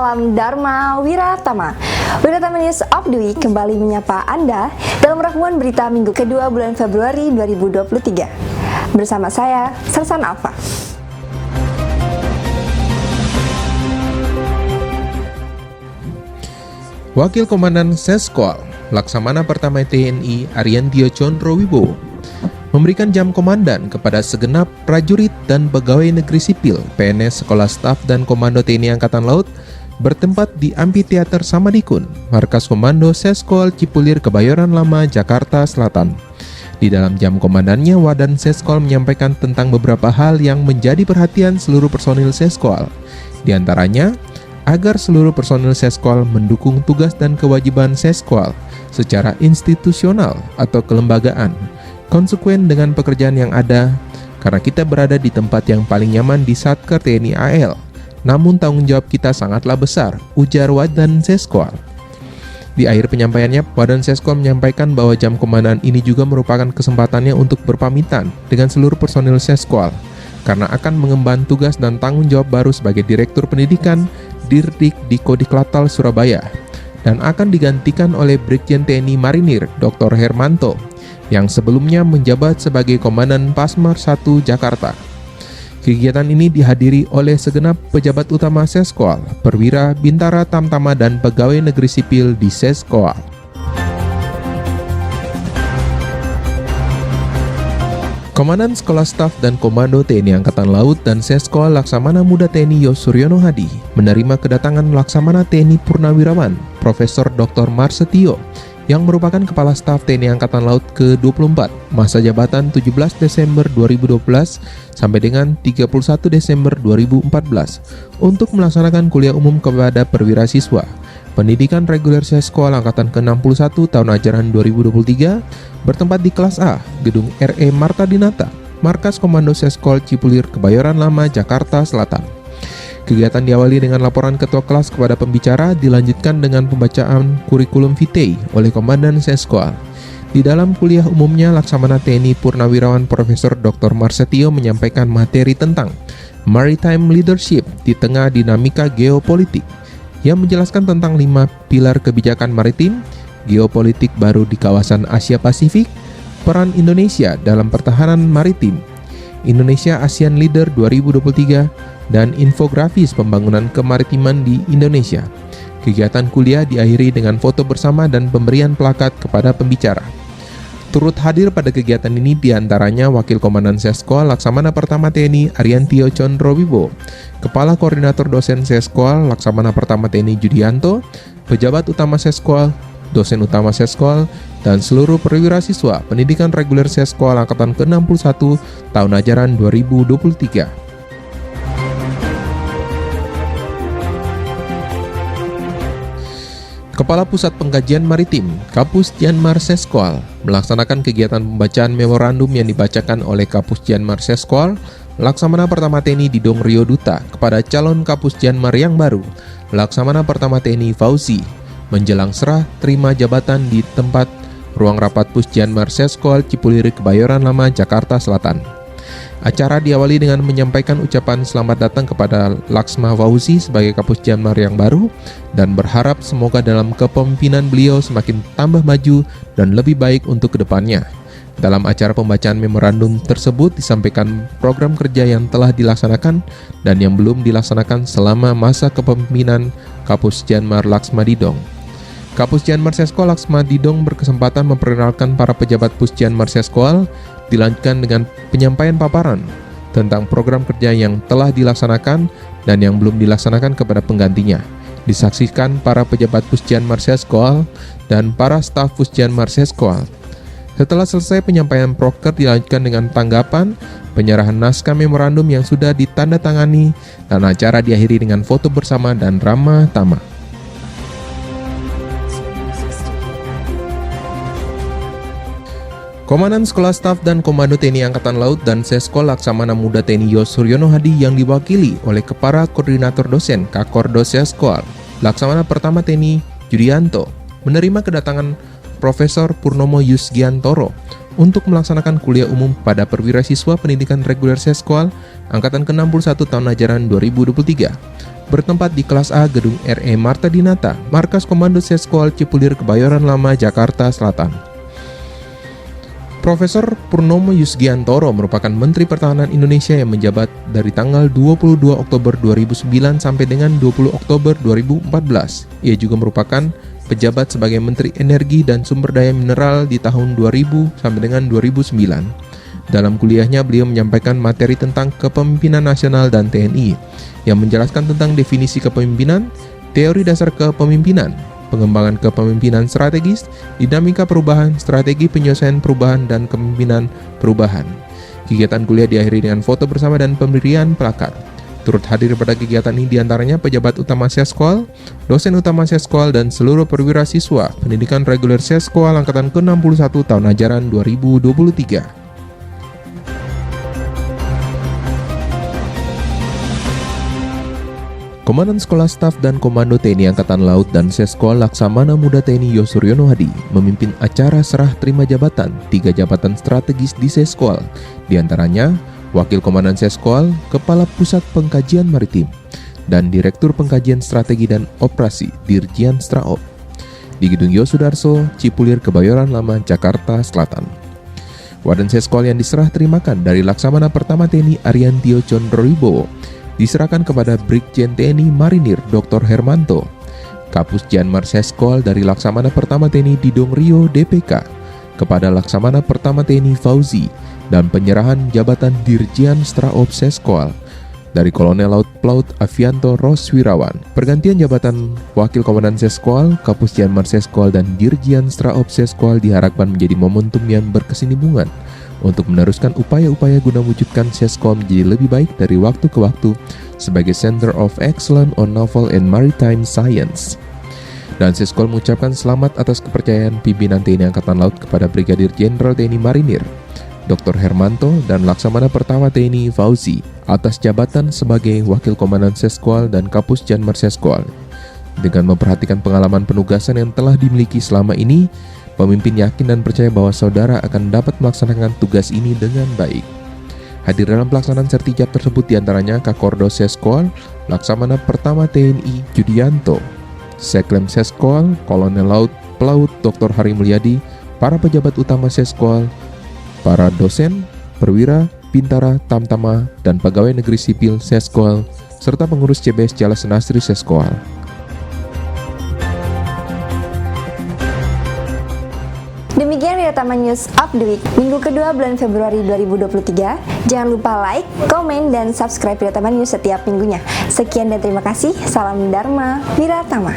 Salam Dharma Wiratama. Wiratama News of the Week kembali menyapa Anda dalam rangkuman berita minggu kedua bulan Februari 2023. Bersama saya, Sersan Alfa. Wakil Komandan Seskol, Laksamana Pertama TNI Ariantio Condrowibowo memberikan jam komandan kepada segenap prajurit dan pegawai negeri sipil PNS Sekolah Staf dan Komando TNI Angkatan Laut bertempat di Amphitheater Samadikun, Markas Komando Seskol Cipulir Kebayoran Lama, Jakarta Selatan. Di dalam jam komandannya, Wadan Seskol menyampaikan tentang beberapa hal yang menjadi perhatian seluruh personil Seskol. Di antaranya, agar seluruh personil Seskol mendukung tugas dan kewajiban Seskol secara institusional atau kelembagaan, konsekuen dengan pekerjaan yang ada, karena kita berada di tempat yang paling nyaman di Satker TNI AL. Namun tanggung jawab kita sangatlah besar, ujar Wadan Seskol. Di akhir penyampaiannya, Wadan Seskol menyampaikan bahwa jam komandan ini juga merupakan kesempatannya untuk berpamitan dengan seluruh personil Seskol, karena akan mengemban tugas dan tanggung jawab baru sebagai Direktur Pendidikan Dirdik di Kodiklatal Surabaya, dan akan digantikan oleh Brigjen TNI Marinir Dr. Hermanto, yang sebelumnya menjabat sebagai Komandan Pasmar 1 Jakarta. Kegiatan ini dihadiri oleh segenap pejabat utama Seskol, perwira, bintara, tamtama, dan pegawai negeri sipil di Seskol. Komandan Sekolah Staf dan Komando TNI Angkatan Laut dan Seskol Laksamana Muda TNI Yosuryono Hadi menerima kedatangan Laksamana TNI Purnawirawan Profesor Dr. Marsetio yang merupakan Kepala Staf TNI Angkatan Laut ke-24 masa jabatan 17 Desember 2012 sampai dengan 31 Desember 2014 untuk melaksanakan kuliah umum kepada perwira siswa Pendidikan Reguler Seskol Angkatan ke-61 tahun ajaran 2023 bertempat di kelas A, Gedung RE Marta Dinata, Markas Komando Seskol Cipulir Kebayoran Lama, Jakarta Selatan. Kegiatan diawali dengan laporan ketua kelas kepada pembicara, dilanjutkan dengan pembacaan kurikulum vitae oleh Komandan Seskol. Di dalam kuliah umumnya, Laksamana TNI Purnawirawan Profesor Dr. Marsetio menyampaikan materi tentang Maritime Leadership di tengah dinamika geopolitik, yang menjelaskan tentang 5 pilar kebijakan maritim, geopolitik baru di kawasan Asia Pasifik, peran Indonesia dalam pertahanan maritim, Indonesia ASEAN Leader 2023, dan infografis pembangunan kemaritiman di Indonesia. Kegiatan kuliah diakhiri dengan foto bersama dan pemberian plakat kepada pembicara. Turut hadir pada kegiatan ini diantaranya Wakil Komandan Seskol Laksamana Pertama TNI Ariantio Condrowibowo, Kepala Koordinator Dosen Seskol Laksamana Pertama TNI Judianto, Pejabat Utama Seskol, Dosen Utama Seskol, dan seluruh perwira siswa Pendidikan Reguler Seskol Angkatan ke-61 tahun ajaran 2023. Kepala Pusat Pengkajian Maritim, Kapus Janmar Seskol, melaksanakan kegiatan pembacaan memorandum yang dibacakan oleh Kapus Janmar Seskol, Laksamana Pertama TNI Didong Rio Duta kepada calon Kapus Janmar yang baru, Laksamana Pertama TNI Fauzi, menjelang serah terima jabatan di tempat ruang rapat Pus Janmar Seskol Cipulir Kebayoran Lama, Jakarta Selatan. Acara diawali dengan menyampaikan ucapan selamat datang kepada Laksma Fauzi sebagai Kapus Janmar yang baru dan berharap semoga dalam kepemimpinan beliau semakin tambah maju dan lebih baik untuk kedepannya. Dalam acara pembacaan memorandum tersebut disampaikan program kerja yang telah dilaksanakan dan yang belum dilaksanakan selama masa kepemimpinan Kapus Janmar Laksma Didong. Kapus Janmar Seskol Laksma Didong berkesempatan memperkenalkan para pejabat Pus Janmar Seskol, dilanjutkan dengan penyampaian paparan tentang program kerja yang telah dilaksanakan dan yang belum dilaksanakan kepada penggantinya. Disaksikan para pejabat Pus Janmar Seskol dan para staf Pus Janmar Seskol. Setelah selesai penyampaian proker, dilanjutkan dengan tanggapan, penyerahan naskah memorandum yang sudah ditandatangani, dan acara diakhiri dengan foto bersama dan ramah tamah. Komandan Sekolah Staf dan Komando TNI Angkatan Laut dan Seskol Laksamana Muda TNI Yosuryono Hadi yang diwakili oleh Kepala Koordinator Dosen Kakordos Seskol Laksamana Pertama TNI Judianto menerima kedatangan Profesor Purnomo Yusgiantoro untuk melaksanakan kuliah umum pada perwira siswa Pendidikan Reguler Seskol Angkatan ke-61 tahun ajaran 2023. bertempat di kelas A Gedung RE Marta Dinata, Markas Komando Seskol Cipulir Kebayoran Lama, Jakarta Selatan. Profesor Purnomo Yusgiantoro merupakan Menteri Pertahanan Indonesia yang menjabat dari tanggal 22 Oktober 2009 sampai dengan 20 Oktober 2014. Ia juga merupakan pejabat sebagai Menteri Energi dan Sumber Daya Mineral di tahun 2000 sampai dengan 2009. Dalam kuliahnya, beliau menyampaikan materi tentang kepemimpinan nasional dan TNI, yang menjelaskan tentang definisi kepemimpinan, teori dasar kepemimpinan, pengembangan kepemimpinan strategis, dinamika perubahan, strategi penyelesaian perubahan, dan kepemimpinan perubahan. Kegiatan kuliah diakhiri dengan foto bersama dan pemberian plakat. Turut hadir pada kegiatan ini diantaranya pejabat utama Seskol, dosen utama Seskol, dan seluruh perwira siswa pendidikan reguler Seskol Angkatan ke-61 tahun ajaran 2023. Komandan Sekolah Staf dan Komando TNI Angkatan Laut dan Seskol Laksamana Muda TNI Yosuryono Hadi memimpin acara serah terima jabatan 3 jabatan strategis di Seskol, diantaranya Wakil Komandan Seskol, Kepala Pusat Pengkajian Maritim, dan Direktur Pengkajian Strategi dan Operasi Dirjen Straop di Gedung Yosudarso, Cipulir Kebayoran Lama, Jakarta Selatan. Waden Seskol yang diserah terimakan dari Laksamana Pertama TNI Ariantio Condrowibowo diserahkan kepada Brigjen TNI Marinir Dr. Hermanto, Kapus Janmar Seskol dari Laksamana Pertama TNI Didong Rio DPK kepada Laksamana Pertama TNI Fauzi, dan penyerahan jabatan Dirjen Straop Seskol dari Kolonel Laut Pelaut Avianto Roswirawan. Pergantian jabatan Wakil Komandan Seskol, Kapus Janmar Seskol, dan Dirjen Straop Seskol diharapkan menjadi momentum yang berkesinambungan untuk meneruskan upaya-upaya guna mewujudkan Seskol menjadi lebih baik dari waktu ke waktu sebagai Center of Excellence on Naval and Maritime Science. Dan Seskol mengucapkan selamat atas kepercayaan pimpinan TNI Angkatan Laut kepada Brigadir Jenderal TNI Marinir Dr. Hermanto dan Laksamana Pertama TNI Fauzi atas jabatan sebagai Wakil Komandan Seskol dan Kapus Janmar Seskol. Dengan memperhatikan pengalaman penugasan yang telah dimiliki selama ini, pemimpin yakin dan percaya bahwa saudara akan dapat melaksanakan tugas ini dengan baik. Hadir dalam pelaksanaan sertijab tersebut diantaranya Kakordo Seskol, Laksamana Pertama TNI Judianto, Seklem Seskol, Kolonel Laut Pelaut Dr. Hari Mulyadi, para pejabat utama Seskol, para dosen, perwira, bintara, tamtama, dan pegawai negeri sipil Seskol, serta pengurus CBS Jala Senastri Seskol. Demikian Wirataman News of the Week, minggu kedua bulan Februari 2023. Jangan lupa like, komen, dan subscribe Wirataman News setiap minggunya. Sekian dan terima kasih. Salam Dharma Wiratama.